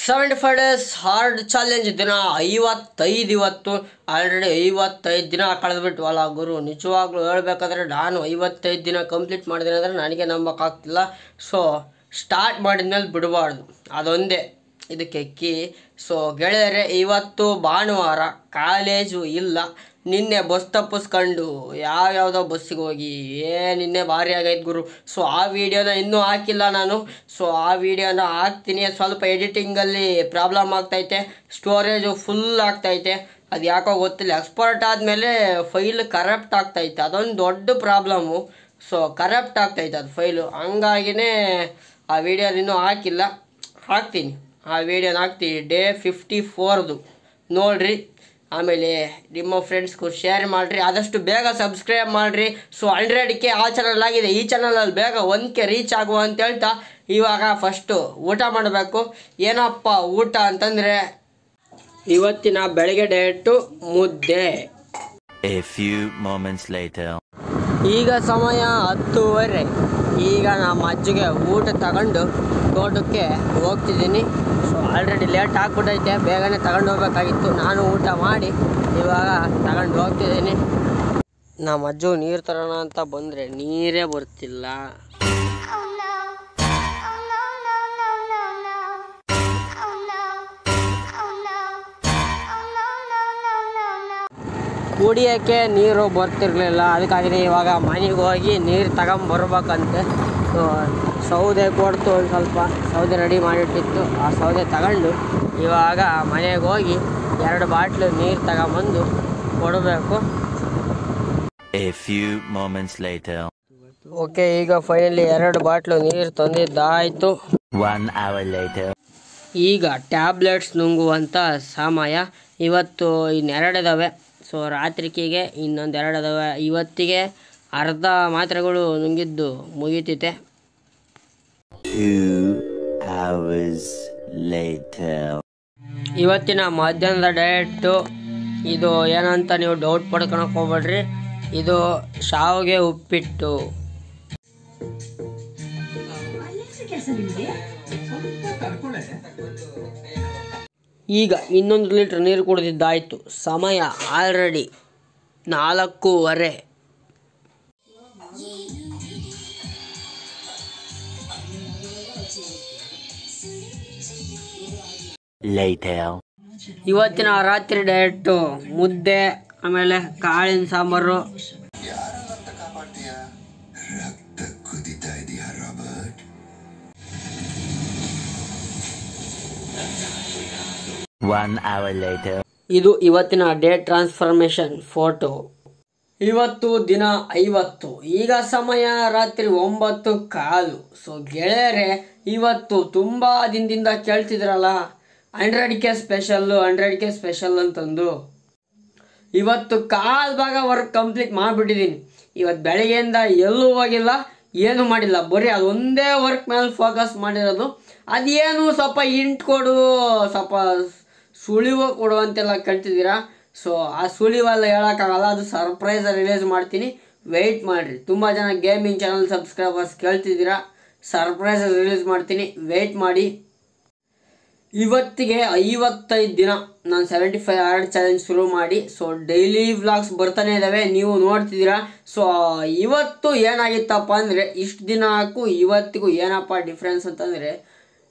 75 days hard challenge ದಿನ 55 ಇವತ್ತು already 55 ದಿನ ಕಳೆದುಬಿಟ್ವಲ್ಲ ಗುರು. ನಿಜವಾಗ್ಲೂ ಹೇಳ್ಬೇಕಾದ್ರೆ ನಾನು 55 ದಿನ ಕಂಪ್ಲೀಟ್ ಮಾಡಿದ್ದೀನಿ ಅಂದರೆ ನನಗೆ ನಂಬೋಕ್ಕಾಗ್ತಿಲ್ಲ. ಸೊ ಸ್ಟಾರ್ಟ್ ಮಾಡಿದ್ಮೇಲೆ ಬಿಡಬಾರ್ದು, ಅದೊಂದೇ ಇದಕ್ಕೆ ಕೀ. ಸೊ ಗೆಳೆಯರೆ, ಇವತ್ತು ಭಾನುವಾರ, ಕಾಲೇಜು ಇಲ್ಲ. ನಿನ್ನೆ ಬಸ್ ತಪ್ಪಿಸ್ಕೊಂಡು ಯಾವ್ಯಾವುದೋ ಬಸ್ಸಿಗೆ ಹೋಗಿ ನಿನ್ನೆ ಭಾರಿ ಆಗೈತೆ ಗುರು. ಸೊ ಆ ವಿಡಿಯೋನ ಇನ್ನೂ ಹಾಕಿಲ್ಲ ನಾನು. ಸೊ ಆ ವಿಡಿಯೋನ ಹಾಕ್ತೀನಿ. ಸ್ವಲ್ಪ ಎಡಿಟಿಂಗಲ್ಲಿ ಪ್ರಾಬ್ಲಮ್ ಆಗ್ತೈತೆ, ಸ್ಟೋರೇಜು ಫುಲ್ ಆಗ್ತೈತೆ. ಅದು ಯಾಕೋ ಗೊತ್ತಿಲ್ಲ, ಎಕ್ಸ್ಪೋರ್ಟ್ ಆದಮೇಲೆ ಫೈಲ್ ಕರಪ್ಟ್ ಆಗ್ತೈತೆ, ಅದೊಂದು ದೊಡ್ಡ ಪ್ರಾಬ್ಲಮ್ಮು. ಸೊ ಕರಪ್ಟ್ ಆಗ್ತೈತೆ ಅದು ಫೈಲು, ಹಂಗಾಗಿನೇ ಆ ವಿಡಿಯೋನ ಇನ್ನೂ ಹಾಕಿಲ್ಲ. ಹಾಕ್ತೀನಿ, ಆ ವಿಡಿಯೋನ ಹಾಕ್ತೀನಿ. ಡೇ 54ದು ನೋಡಿರಿ. ಆಮೇಲೆ ನಿಮ್ಮ ಫ್ರೆಂಡ್ಸ್ಗೂ ಶೇರ್ ಮಾಡಿರಿ, ಆದಷ್ಟು ಬೇಗ ಸಬ್ಸ್ಕ್ರೈಬ್ ಮಾಡಿರಿ. ಸೊ 100K ಆ ಚಾನಲ್ ಆಗಿದೆ, ಈ ಚಾನಲಲ್ಲಿ ಬೇಗ 1K ರೀಚ್ ಆಗುವ ಅಂತ ಹೇಳ್ತಾ ಇವಾಗ ಫಸ್ಟು ಊಟ ಮಾಡಬೇಕು. ಏನಪ್ಪ ಊಟ ಅಂತಂದರೆ ಇವತ್ತಿನ ಬೆಳಗ್ಗೆ ಡಯಟು ಮುದ್ದೆ. A few moments later. ಈಗ ಸಮಯ 10:30. ಈಗ ನಮ್ಮ ಅಜ್ಜಿಗೆ ಊಟ ತಗೊಂಡು ತೋಟಕ್ಕೆ ಹೋಗ್ತಿದ್ದೀನಿ. ಸೊ ಆಲ್ರೆಡಿ ಲೇಟ್ ಆಗ್ಬಿಟ್ಟೈತೆ, ಬೇಗನೆ ತಗೊಂಡು ಹೋಗ್ಬೇಕಾಗಿತ್ತು. ನಾನು ಊಟ ಮಾಡಿ ಇವಾಗ ತಗೊಂಡು ಹೋಗ್ತಿದ್ದೀನಿ. ನಮ್ಮ ಅಜ್ಜು ನೀರು ತರೋಣ ಅಂತ ಬಂದರೆ ನೀರೇ ಬರ್ತಿಲ್ಲ. ಕುಡಿಯೋಕ್ಕೆ ನೀರು ಬರ್ತಿರ್ಲಿಲ್ಲ, ಅದಕ್ಕಾಗಿ ಇವಾಗ ಮನೆಗೆ ಹೋಗಿ ನೀರು ತಗೊಂಬರ್ಬೇಕಂತೆ. ಸೊ ಸೌದೆ ಕೊಡ್ತು, ಒಂದು ಸ್ವಲ್ಪ ಸೌದೆ ರೆಡಿ ಮಾಡಿಟ್ಟಿತ್ತು, ಆ ಸೌದೆ ತಗೊಂಡು ಇವಾಗ ಮನೆಗೆ ಹೋಗಿ 2 ಬಾಟ್ಲು ನೀರು ತಗೊಂಬಂದು ಕೊಡಬೇಕು. A few moments later. Okay, ಈಗ ಫೈನಲಿ 2 ಬಾಟ್ಲು ನೀರು ತಂದಿದ್ದಾಯಿತು. 1 hour later. ಈಗ ಟ್ಯಾಬ್ಲೆಟ್ಸ್ ನುಂಗುವಂಥ ಸಮಯ. ಇವತ್ತು ಇನ್ನೆರಡು ಇದ್ದಾವೆ. ಸೊ ರಾತ್ರಿಗೆ ಇನ್ನೊಂದು 2 ಇದ್ದಾವೆ. ಇವತ್ತಿಗೆ ಅರ್ಧ ಮಾತ್ರೆಗಳು ನುಂಗಿದ್ದು ಮುಗೀತಿದೆ. 2 hours later. ಇವತ್ತಿನ ಮಧ್ಯಾಹ್ನದ ಡಯಟು ಇದು ಏನಂತ ನೀವು ಡೌಟ್ ಪಡ್ಕೊಳಕ್ಕೆ ಹೋಗ್ಬೇಡ್ರಿ. ಇದು ಶಾವಿಗೆ ಉಪ್ಪಿಟ್ಟು. ಈಗ 1 ಲೀಟ್ರ್ ನೀರು ಕುಡಿದಿದ್ದಾಯಿತು. ಸಮಯ ಆಲ್ರೆಡಿ 4:15. Later. ಇವತ್ತಿನ ರಾತ್ರಿ ಡಯಟು ಮುದ್ದೆ, ಆಮೇಲೆ ಕಾಳಿನ ಸಾಂಬಾರು. 1 hour later. ಇದು ಇವತ್ತಿನ ಡೇ ಟ್ರಾನ್ಸ್ಫಾರ್ಮೇಷನ್ ಫೋಟೋ. ಇವತ್ತು ದಿನ 50. ಈಗ ಸಮಯ ರಾತ್ರಿ 9:15. ಸೊ ಗೆಳೆಯರೆ, ಇವತ್ತು ತುಂಬ ದಿನದಿಂದ ಕೇಳ್ತಿದ್ರಲ್ಲ 100K ಸ್ಪೆಷಲ್ಲು 100K ಸ್ಪೆಷಲ್ ಅಂತಂದು. ಇವತ್ತು ಕಾಲು ಭಾಗ ವರ್ಕ್ ಕಂಪ್ಲೀಟ್ ಮಾಡಿಬಿಟ್ಟಿದ್ದೀನಿ. ಇವತ್ತು ಬೆಳಗ್ಗೆಯಿಂದ ಎಲ್ಲೂ ಹೋಗಿಲ್ಲ, ಏನೂ ಮಾಡಿಲ್ಲ, ಬರೀ ಅದೊಂದೇ ವರ್ಕ್ ಮೇಲೆ ಫೋಕಸ್ ಮಾಡಿರೋದು. ಅದೇನು ಸ್ವಲ್ಪ ಇಂಟ್ ಕೊಡು, ಸ್ವಲ್ಪ ಸುಳಿವು ಕೊಡು ಅಂತೆಲ್ಲ ಕೇಳ್ತಿದ್ದೀರಾ. ಸೊ ಆ ಸುಳಿವೆಲ್ಲ ಹೇಳೋಕ್ಕಾಗಲ್ಲ, ಅದು ಸರ್ಪ್ರೈಸ್ ರಿಲೀಸ್ ಮಾಡ್ತೀನಿ, ವೆಯ್ಟ್ ಮಾಡಿರಿ. ತುಂಬ ಜನ ಗೇಮಿಂಗ್ ಚಾನಲ್ ಸಬ್ಸ್ಕ್ರೈಬರ್ಸ್ ಕೇಳ್ತಿದ್ದೀರಾ, ಸರ್ಪ್ರೈಸ್ ರಿಲೀಸ್ ಮಾಡ್ತೀನಿ, ವೆಯ್ಟ್ ಮಾಡಿ. ಇವತ್ತಿಗೆ 55 ದಿನ ನಾನು 75 ಹಾರ್ಡ್ ಚಾಲೆಂಜ್ ಶುರು ಮಾಡಿ. ಸೊ ಡೈಲಿ ವ್ಲಾಗ್ಸ್ ಬರ್ತಾನೆ ಇದ್ದಾವೆ, ನೀವು ನೋಡ್ತಿದ್ದೀರಾ. ಸೊ ಇವತ್ತು ಏನಾಗಿತ್ತಪ್ಪ ಅಂದರೆ, ಇಷ್ಟು ದಿನಕ್ಕೂ ಇವತ್ತಿಗೂ ಏನಪ್ಪ ಡಿಫ್ರೆನ್ಸ್ ಅಂತಂದರೆ,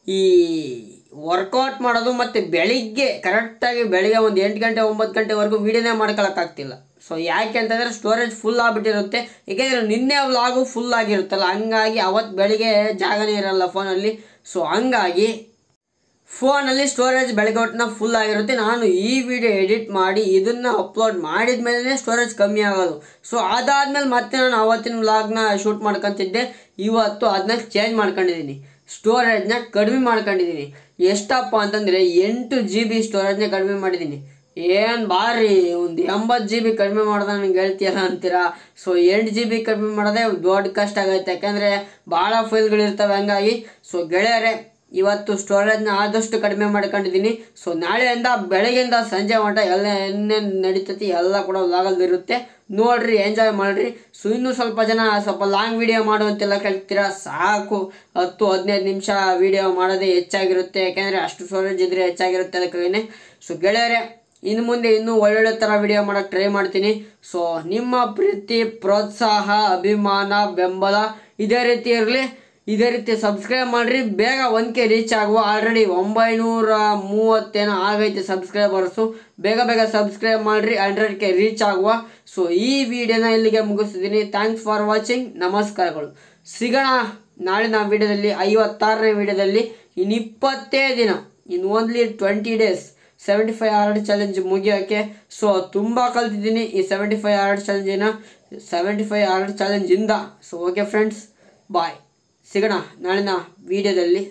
ಈ ವರ್ಕೌಟ್ ಮಾಡೋದು ಮತ್ತು ಬೆಳಿಗ್ಗೆ ಕರೆಕ್ಟಾಗಿ ಬೆಳಿಗ್ಗೆ ಒಂದು 8 ಗಂಟೆ 9 ಗಂಟೆವರೆಗೂ ವೀಡಿಯೋನೇ ಮಾಡ್ಕೊಳಕ್ಕಾಗ್ತಿಲ್ಲ. ಸೊ ಯಾಕೆ ಅಂತಂದರೆ ಸ್ಟೋರೇಜ್ ಫುಲ್ ಆಗಿಬಿಟ್ಟಿರುತ್ತೆ. ಏಕೆಂದರೆ ನಿನ್ನೆ ವ್ಲಾಗು ಫುಲ್ ಆಗಿರುತ್ತಲ್ಲ, ಹಂಗಾಗಿ ಅವತ್ತು ಬೆಳಿಗ್ಗೆ ಜಾಗನೇ ಇರಲ್ಲ ಫೋನಲ್ಲಿ. ಸೊ ಹಂಗಾಗಿ ಫೋನಲ್ಲಿ ಸ್ಟೋರೇಜ್ ಬೆಳಗ್ಗೆ ಹೊತ್ತಿನ ಫುಲ್ ಆಗಿರುತ್ತೆ. ನಾನು ಈ ವಿಡಿಯೋ ಎಡಿಟ್ ಮಾಡಿ ಇದನ್ನು ಅಪ್ಲೋಡ್ ಮಾಡಿದ ಮೇಲೆ ಸ್ಟೋರೇಜ್ ಕಮ್ಮಿ ಆಗೋದು. ಸೊ ಅದಾದಮೇಲೆ ಮತ್ತೆ ನಾನು ಅವತ್ತಿನ ವ್ಲಾಗ್ನ ಶೂಟ್ ಮಾಡ್ಕೊತಿದ್ದೆ. ಇವತ್ತು ಅದನ್ನ ಚೇಂಜ್ ಮಾಡ್ಕೊಂಡಿದ್ದೀನಿ, ಸ್ಟೋರೇಜ್ನ ಕಡಿಮೆ ಮಾಡ್ಕೊಂಡಿದ್ದೀನಿ. ಎಷ್ಟಪ್ಪ ಅಂತಂದರೆ 8 GB ಸ್ಟೋರೇಜ್ನ ಕಡಿಮೆ ಮಾಡಿದ್ದೀನಿ. ಏನು ಭಾರಿ, ಒಂದು 80 GB ಕಡಿಮೆ ಮಾಡೋದು ನನಗೆ ಹೇಳ್ತೀಯಲ್ಲ ಅಂತೀರಾ. ಸೊ 8 GB ಕಡಿಮೆ ಮಾಡೋದೇ ದೊಡ್ಡ ಕಷ್ಟ ಆಗೈತೆ, ಯಾಕೆಂದರೆ ಭಾಳ ಫೈಲ್ಗಳಿರ್ತವೆ ಹಂಗಾಗಿ. ಸೊ ಗೆಳೆಯರೆ, ಇವತ್ತು ಸ್ಟೋರೇಜ್ನ ಆದಷ್ಟು ಕಡಿಮೆ ಮಾಡ್ಕೊಂಡಿದ್ದೀನಿ. ಸೊ ನಾಳೆಯಿಂದ ಬೆಳಗ್ಗೆಯಿಂದ ಸಂಜೆ ಮಟ್ಟ ಎಲ್ಲ ಏನೇನು ನಡೀತೈತಿ ಎಲ್ಲ ಕೂಡ ವ್ಲಾಗಲ್ಲಿ ಇರುತ್ತೆ, ನೋಡ್ರಿ, ಎಂಜಾಯ್ ಮಾಡಿರಿ. ಸೊ ಇನ್ನೂ ಸ್ವಲ್ಪ ಜನ ಸ್ವಲ್ಪ ಲಾಂಗ್ ವಿಡಿಯೋ ಮಾಡು ಅಂತೆಲ್ಲ ಕೇಳ್ತೀರಾ, ಸಾಕು 10-15 ನಿಮಿಷ ವಿಡಿಯೋ ಮಾಡೋದೇ ಹೆಚ್ಚಾಗಿರುತ್ತೆ, ಯಾಕೆಂದರೆ ಅಷ್ಟು ಸ್ಟೋರೇಜ್ ಇದ್ದರೆ ಹೆಚ್ಚಾಗಿರುತ್ತೆ ಅದಕ್ಕಾಗಿಯೇ. ಸೊ ಗೆಳೆಯರೆ, ಇನ್ನು ಮುಂದೆ ಇನ್ನೂ ಒಳ್ಳೊಳ್ಳೆ ಥರ ವಿಡಿಯೋ ಮಾಡೋಕ್ಕೆ ಟ್ರೈ ಮಾಡ್ತೀನಿ. ಸೊ ನಿಮ್ಮ ಪ್ರೀತಿ, ಪ್ರೋತ್ಸಾಹ, ಅಭಿಮಾನ, ಬೆಂಬಲ ಇದೇ ರೀತಿ ಇರಲಿ. ಇದೇ ರೀತಿ ಸಬ್ಸ್ಕ್ರೈಬ್ ಮಾಡಿರಿ, ಬೇಗ 1K ರೀಚ್ ಆಗುವ. ಆಲ್ರೆಡಿ 930 ಆಗೈತೆ ಸಬ್ಸ್ಕ್ರೈಬರ್ಸು. ಬೇಗ ಸಬ್ಸ್ಕ್ರೈಬ್ ಮಾಡಿರಿ, 100K ರೀಚ್ ಆಗುವ. ಸೊ ಈ ವಿಡಿಯೋನ ಇಲ್ಲಿಗೆ ಮುಗಿಸ್ತಿದ್ದೀನಿ. Thanks for watching. ನಮಸ್ಕಾರಗಳು. ಸಿಗೋಣ ನಾಳಿನ ವಿಡಿಯೋದಲ್ಲಿ, 56ನೇ ವಿಡಿಯೋದಲ್ಲಿ. ಇನ್ನು 20 ದಿನ, ಇನ್ನು ಓನ್ಲಿ 20 ಡೇಸ್ 75 ಹಾರ್ಡ್ ಚಾಲೆಂಜ್ ಮುಗಿಯೋಕ್ಕೆ. ಸೊ ತುಂಬ ಕಲ್ತಿದ್ದೀನಿ ಈ 75 ಹಾರ್ಡ್ ಚಾಲೆಂಜಿಂದ. So okay friends, bye. ಸಿಗೋಣ ನಾಳಿನ ವಿಡಿಯೋದಲ್ಲಿ.